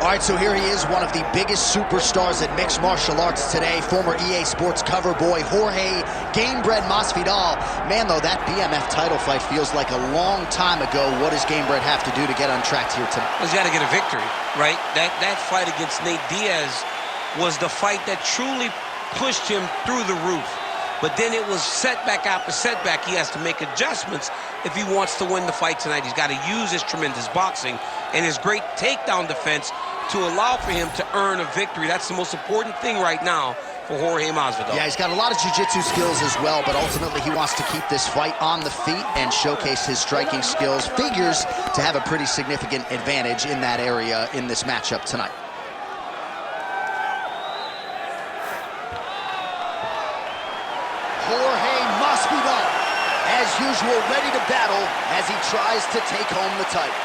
All right, so here he is, one of the biggest superstars in mixed martial arts today, former EA Sports cover boy, Jorge Gamebred Masvidal. Man, though, that BMF title fight feels like a long time ago. What does Gamebred have to do to get on track here tonight? Well, he's got to get a victory, right? That fight against Nate Diaz was the fight that truly pushed him through the roof. But then it was setback after setback. He has to make adjustments if he wants to win the fight tonight. He's got to use his tremendous boxing and his great takedown defense to allow for him to earn a victory. That's the most important thing right now for Jorge Masvidal. Yeah, he's got a lot of jiu-jitsu skills as well, but ultimately he wants to keep this fight on the feet and showcase his striking skills. Figures to have a pretty significant advantage in that area in this matchup tonight. Jorge Masvidal, as usual, ready to battle as he tries to take home the title.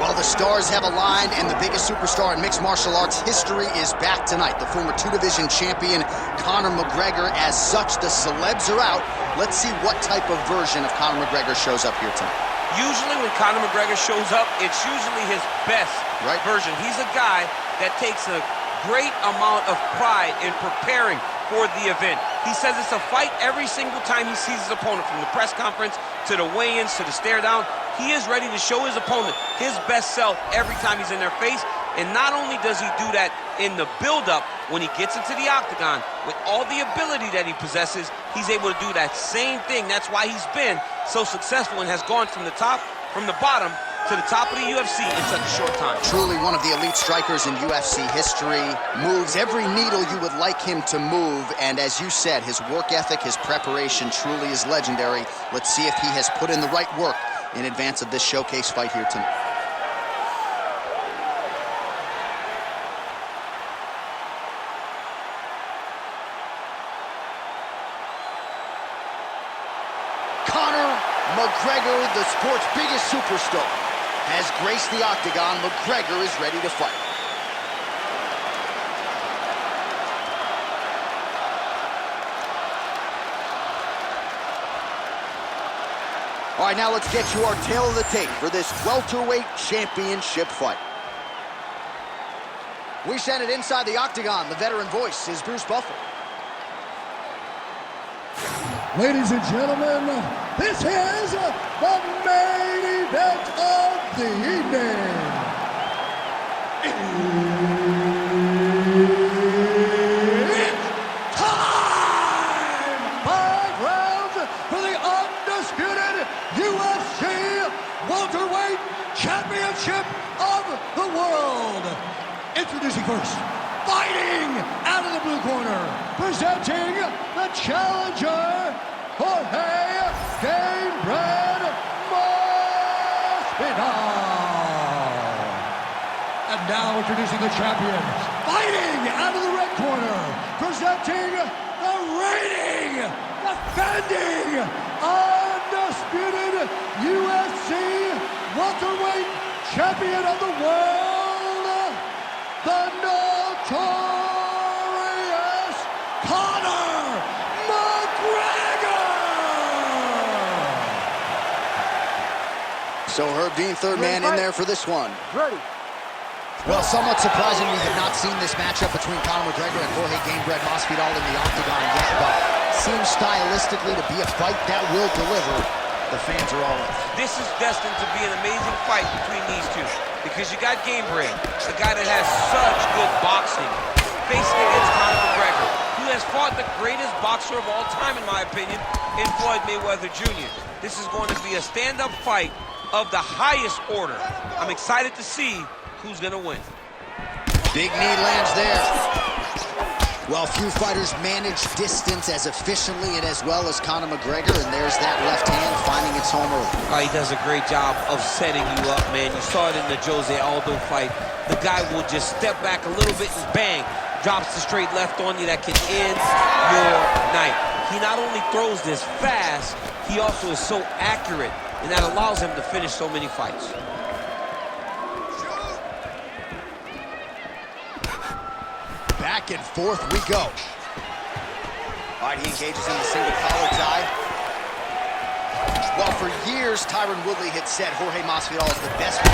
Well, the stars have aligned, and the biggest superstar in mixed martial arts history is back tonight. The former two-division champion, Conor McGregor. As such, the celebs are out. Let's see what type of version of Conor McGregor shows up here tonight. Usually when Conor McGregor shows up, it's usually his best version. He's a guy that takes a great amount of pride in preparing for the event. He says it's a fight every single time he sees his opponent, from the press conference to the weigh-ins to the stare down. He is ready to show his opponent his best self every time he's in their face. And not only does he do that in the build-up, when he gets into the octagon, with all the ability that he possesses, he's able to do that same thing. That's why he's been so successful and has gone from the bottom to the top of the UFC in such a short time. Truly one of the elite strikers in UFC history. Moves every needle you would like him to move. And as you said, his work ethic, his preparation truly is legendary. Let's see if he has put in the right work in advance of this showcase fight here tonight. Conor McGregor, the sport's biggest superstar, has graced the octagon. McGregor is ready to fight. All right, now let's get you our tail of the tape for this welterweight championship fight. We send it inside the octagon. The veteran voice is Bruce Buffer. Ladies and gentlemen, this is the main event of the evening. It's time! 5 rounds for the undisputed UFC welterweight championship of the world. Introducing first, fighting out of the blue corner, presenting the challenger, Jorge Gamebred Masvidal. And now introducing the champion, fighting out of the red corner, presenting the reigning, defending, undisputed UFC welterweight champion of the world, the notorious Conor McGregor! So Herb Dean, third man in there for this one. Ready. Well, somewhat surprising we have not seen this matchup between Conor McGregor and Jorge Gamebred Masvidal in the octagon yet, but seems stylistically to be a fight that will deliver. The fans are all in. This is destined to be an amazing fight between these two, because you got Gamebred, a guy that has such good boxing, facing against Conor McGregor, who has fought the greatest boxer of all time, in my opinion, in Floyd Mayweather Jr. This is going to be a stand-up fight of the highest order. I'm excited to see who's going to win. Big knee lands there. Well, few fighters manage distance as efficiently and as well as Conor McGregor, and there's that left hand finding its home early. He does a great job of setting you up, man. You saw it in the Jose Aldo fight. The guy will just step back a little bit and bang, drops the straight left on you that can end your night. He not only throws this fast, he also is so accurate, and that allows him to finish so many fights. Back and forth we go. All right, he engages in the single collar tie. Well, for years, Tyron Woodley had said Jorge Masvidal is the best. On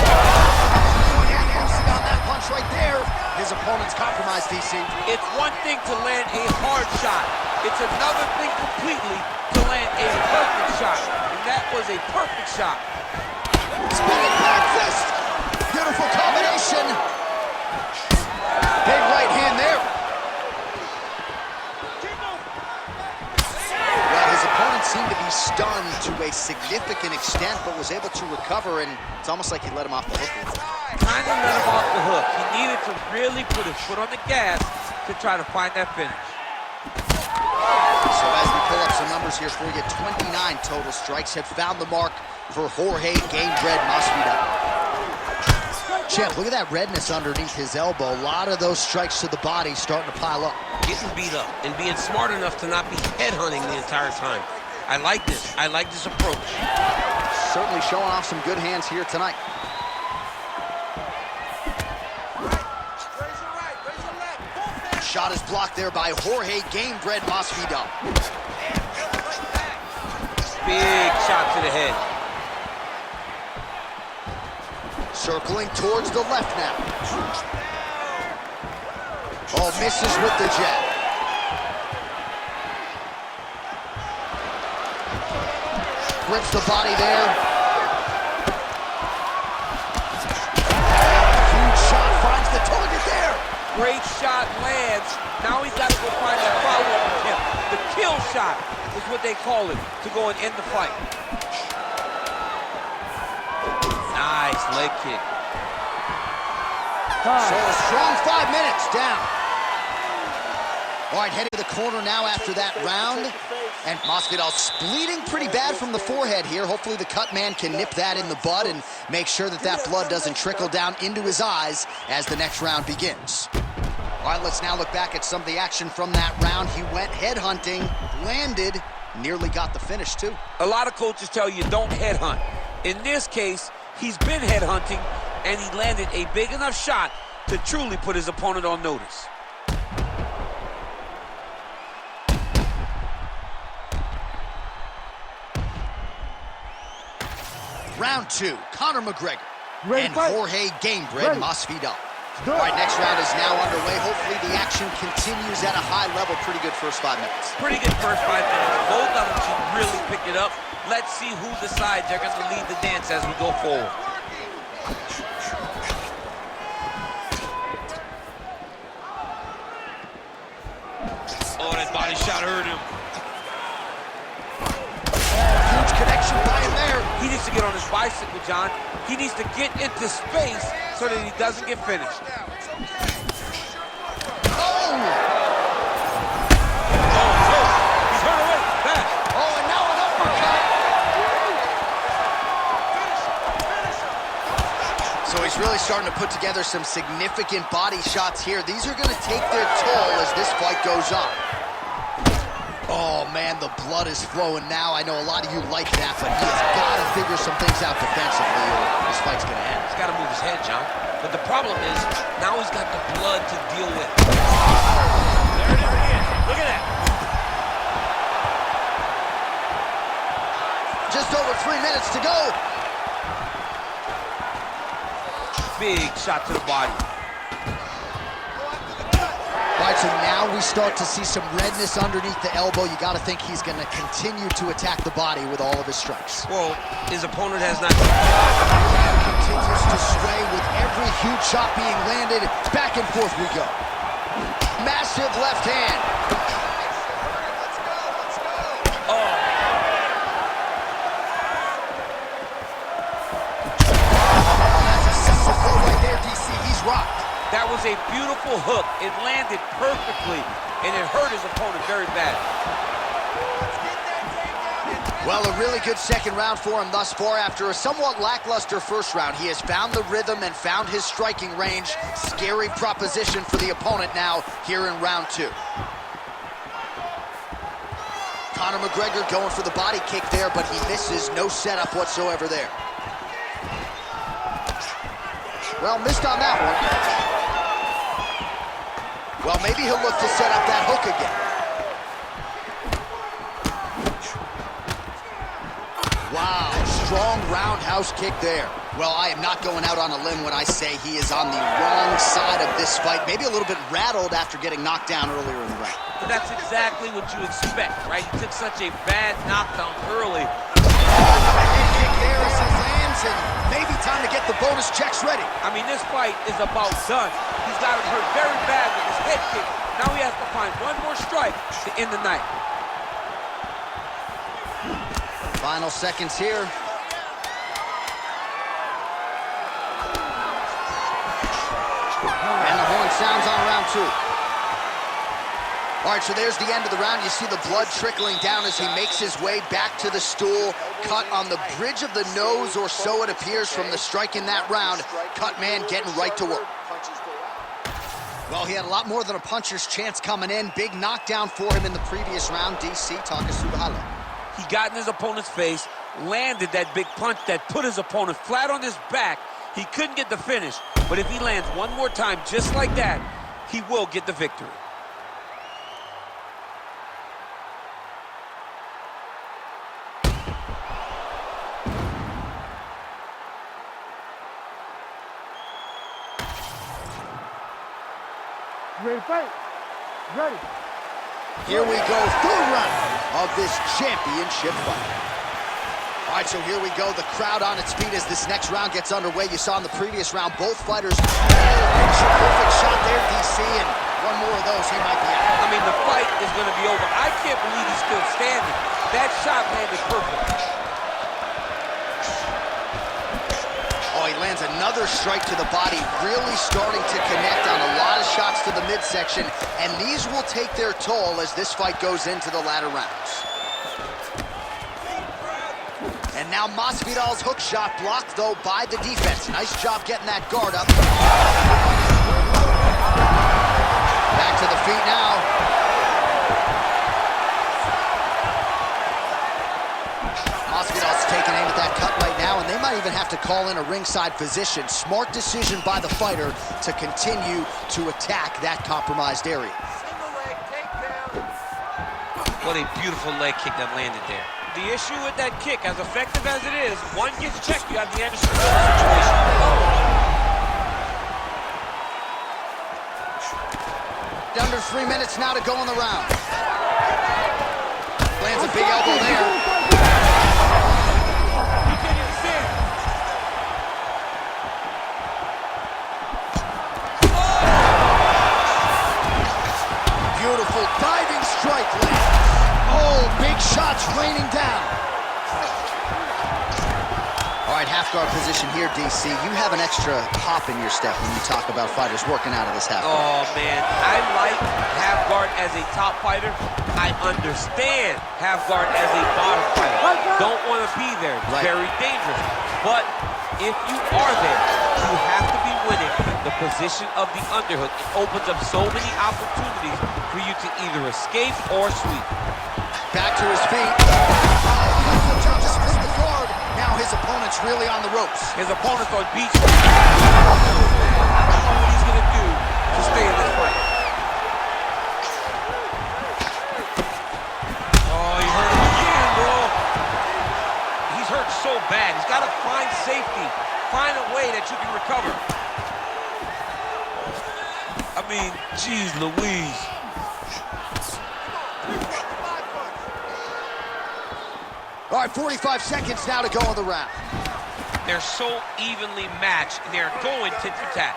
that punch right there, his opponent's compromised, DC. It's one thing to land a hard shot. It's another thing completely to land a perfect shot. And that was a perfect shot. Spinning back fist. Beautiful combination. Big right hand there. Well, his opponent seemed to be stunned to a significant extent, but was able to recover, and it's almost like he let him off the hook. Kind of let him off the hook. He needed to really put his foot on the gas to try to find that finish. So as we pull up some numbers here for you, 29 total strikes have found the mark for Jorge Gamebred Masvidal. Champ, look at that redness underneath his elbow. A lot of those strikes to the body starting to pile up. Getting beat up and being smart enough to not be headhunting the entire time. I like this. I like this approach. Certainly showing off some good hands here tonight. Shot is blocked there by Jorge Gamebred Masvidal. Big shot to the head. Circling towards the left now. Oh, misses with the jab. Grips the body there. Huge shot finds the target there. Great shot lands. Now he's got to go find that follow-up attempt. The kill shot is what they call it, to go and end the fight. Nice leg kick. So a strong 5 minutes down. All right, heading to the corner now after that round. And Masvidal's bleeding pretty bad from the forehead here. Hopefully the cut man can nip that in the bud and make sure that that blood doesn't trickle down into his eyes as the next round begins. All right, let's now look back at some of the action from that round. He went headhunting, landed, nearly got the finish too. A lot of coaches tell you don't headhunt. In this case, he's been headhunting, and he landed a big enough shot to truly put his opponent on notice. Round 2, Conor McGregor and Jorge Gamebred Masvidal. All right, next round is now underway. Hopefully the action continues at a high level. Pretty good first 5 minutes. Pretty good first 5 minutes. Both of them should really pick it up. Let's see who decides they're going to lead the dance as we go forward. Oh, that body shot hurt him. Huge connection by him there. He needs to get on his bicycle, John. He needs to get into space so that he doesn't get finished. Oh! He's hurt away. Back. Oh, and now an uppercut. So he's really starting to put together some significant body shots here. These are going to take their toll as this fight goes on. Oh, man, the blood is flowing now. I know a lot of you like that, but he has got to figure some things out defensively or this fight's going to end. He's got to move his head, John. But the problem is, now he's got the blood to deal with. There it is again. Look at that. Just over 3 minutes to go. Big shot to the body. All right, so now we start to see some redness underneath the elbow. You got to think he's going to continue to attack the body with all of his strikes. Well, his opponent has not. Continues to sway with every huge shot being landed. Back and forth we go. Massive left hand. Oh. That's a simple throw right there, DC. He's rocked. That was a beautiful hook. It landed perfectly, and it hurt his opponent very bad. Well, a really good second round for him thus far. After a somewhat lackluster first round, he has found the rhythm and found his striking range. Scary proposition for the opponent now here in round 2. Conor McGregor going for the body kick there, but he misses. No setup whatsoever there. Well, missed on that one. Well, maybe he'll look to set up that hook again. Wow, strong roundhouse kick there. Well, I am not going out on a limb when I say he is on the wrong side of this fight. Maybe a little bit rattled after getting knocked down earlier in the round. But that's exactly what you expect, right? He took such a bad knockdown early. Head kick there as he lands, and maybe time to get the bonus checks ready. I mean, this fight is about done. He's got him hurt very bad with his head kick. Now he has to find one more strike to end the night. Final seconds here. And the horn sounds on round 2. All right, so there's the end of the round. You see the blood trickling down as he makes his way back to the stool. Cut on the bridge of the nose, or so it appears from the strike in that round. Cut man getting right to work. Well, he had a lot more than a puncher's chance coming in. Big knockdown for him in the previous round. DC, talk us through the highlight. He got in his opponent's face, landed that big punch that put his opponent flat on his back. He couldn't get the finish, but if he lands one more time just like that, he will get the victory. Ready to fight? Ready. Here we go, third round of this championship fight. All right, so here we go. The crowd on its feet as this next round gets underway. You saw in the previous round, both fighters. Picture perfect shot there, DC, and one more of those, he might be out. I mean, the fight is going to be over. I can't believe he's still standing. That shot landed perfect. Oh, he lands another strike to the body, really starting to connect on a lot of shots to the midsection, and these will take their toll as this fight goes into the latter rounds. And now Masvidal's hook shot blocked, though, by the defense. Nice job getting that guard up. Back to the feet now. Masvidal's taking aim at that cut right now, and they might even have to call in a ringside physician. Smart decision by the fighter to continue to attack that compromised area. What a beautiful leg kick that landed there. The issue with that kick, as effective as it is, one gets checked, you have the Anderson situation. Under 3 minutes now to go in the round. Lands a big elbow there. You can't even see it. Beautiful diving strike lands. Oh, big shots raining down. All right, half guard position here, DC. You have an extra hop in your step when you talk about fighters working out of this half guard. Oh, man. I like half guard as a top fighter. I understand half guard as a bottom fighter. Don't want to be there. It's very dangerous. But if you are there, you have to be winning the position of the underhook. It opens up so many opportunities for you to either escape or sweep. Back to his feet. Just missed the guard. Now his opponent's really on the ropes. His opponent's on beach. I don't know what he's going to do to stay in this fight. Oh, he hurt him again, bro. He's hurt so bad. He's got to find safety. Find a way that you can recover. I mean, geez Louise. All right, 45 seconds now to go in the round. They're so evenly matched, and they're going tit for tat.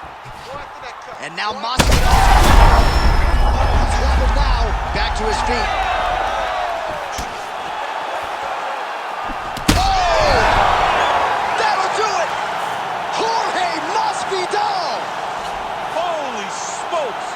And now Masvidal. Now back to his feet. Oh! That'll do it! Jorge Masvidal! Holy smokes!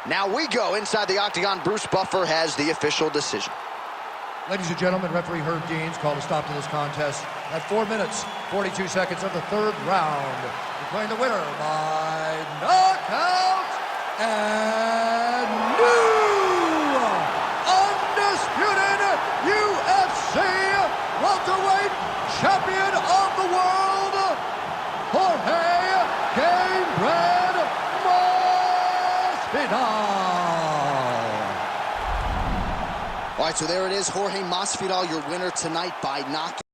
Now we go inside the octagon. Bruce Buffer has the official decision. Ladies and gentlemen, referee Herb Deans called a stop to this contest at 4 minutes, 42 seconds of the third round. Declaring the winner by knockout and new undisputed UFC welterweight champion of the world, Jorge Masvidal. All right, so there it is, Jorge Masvidal, your winner tonight by knockout.